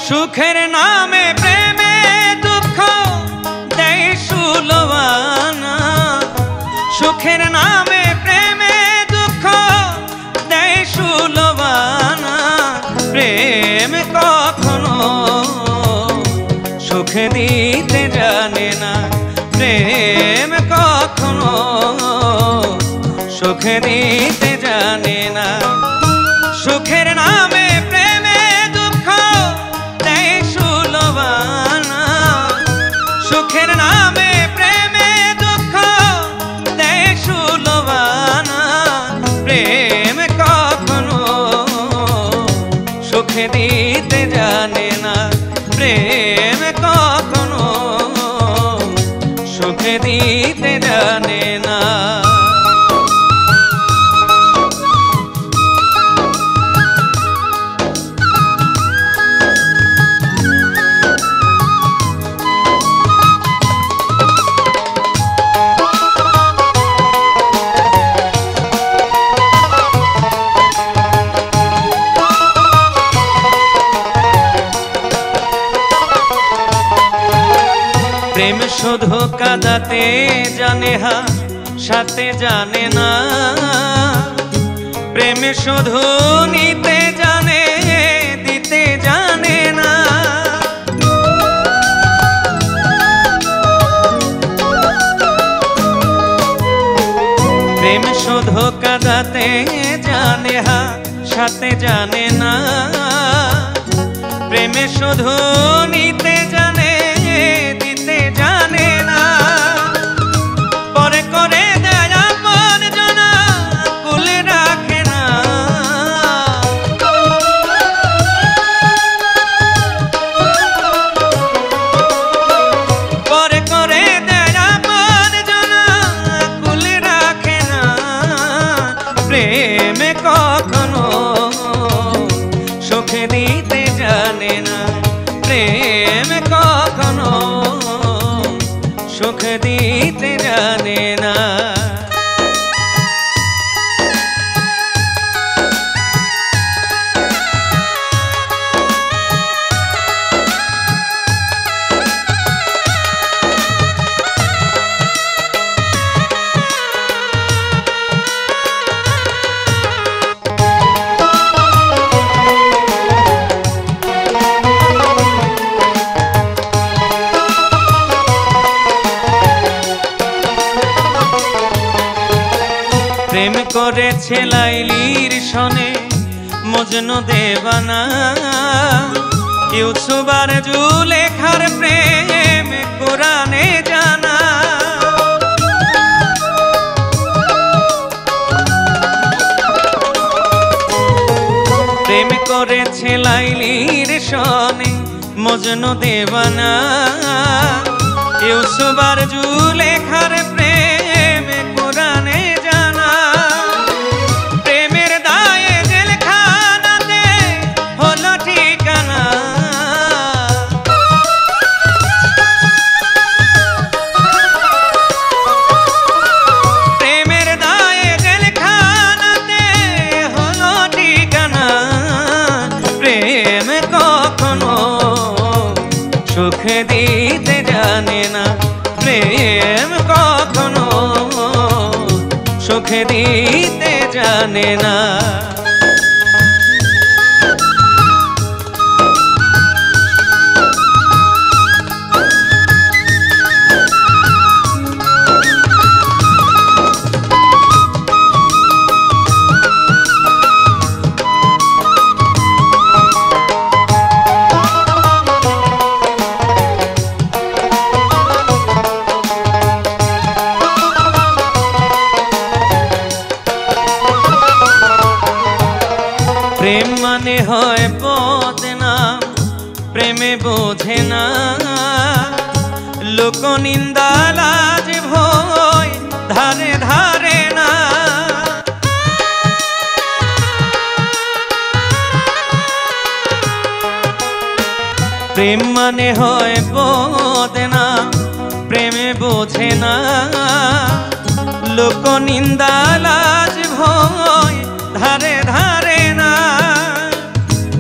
সুখের নামে প্রেমে দুঃখ দেয় সুলবানা, সুখের নামে প্রেমে দুঃখ দেয় সুলবানা। প্রেম কখনো সুখ দিতে জানে না, প্রেম কখনো সুখ দিতে জানে না। সুখের নামে প্রেমে দুঃখ দেয় সুলবানা, সুখের নামে প্রেমে দুঃখ দেয় সুলবানা। প্রেম কখনো সুখ দিতে জানে না, প্রেম কখনো সুখ দিতে জানে না। প্রেম শুধু কাঁদাতে জানে হাসাতে জানে না, প্রেম শুধু নিতে জানে দিতে জানে না। প্রেম শুধু কাঁদাতে জানে হাসাতে জানে না, প্রেম শুধু নিতে জানে দিতে জানে না। পরে করে দেয় আপন জনা কুলে রাখে না, পরে করে দেয় আপন জনা কুলে রাখে না। প্রেম কখনো সুখ দিতে জানে না, প্রেম কখনো সুখ দিতে জানে না। প্রেম করেছে লাইলির সনে মজনু দেবানা, ইউসুফ আর জুলেখার প্রেম কোরআনে জানা। প্রেম করেছে লাইলির সনে মজনু দেবানা, ইউসুফ আর জুলেখার প্রেম কোরআনে জানা। প্রেমের দায়ে জেলখানাতে হলো ঠিকানা, প্রেমের দায়ে জেলখানাতে হলো ঠিকানা। প্রেম কখনো সুখ দিতে জানে না, প্রেম কখনো সুখ দিতে জানে না। প্রেম মানে হয় বদনাম, প্রেমে বোঝে না লোক নিন্দা লাজ ভয় ধারে ধারে না। প্রেম মানে হয় বদনাম, প্রেমে বোঝে না লোক নিন্দা লাজ ভয় ধারে ধারে না।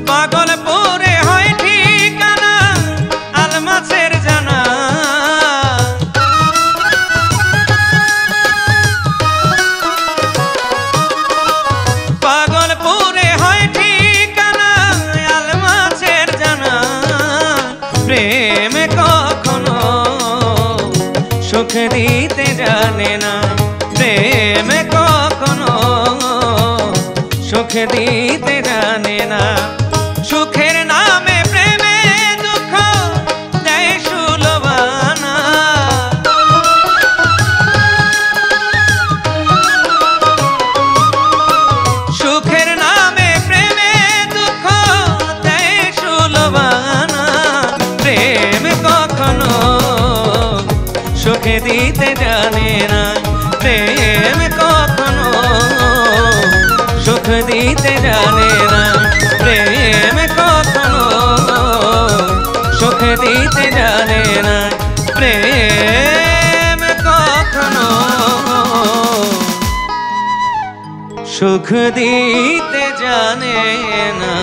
পাগল পরে হয় ঠিক দিতে জানে না। প্রেম কখনো সুখ দিতে জানে না। সুখের নামে প্রেমে দুঃখ দেয় সুলবানা। সুখের নামে প্রেমে দুঃখ দেয় সুলবানা। প্রেম কখনো সুখ দিতে জানে না। প্রেম কখনো সুখ দিতে জানে না। প্রেম কখনো সুখ দিতে জানে না। প্রেম কখনো সুখ দিতে জানে না।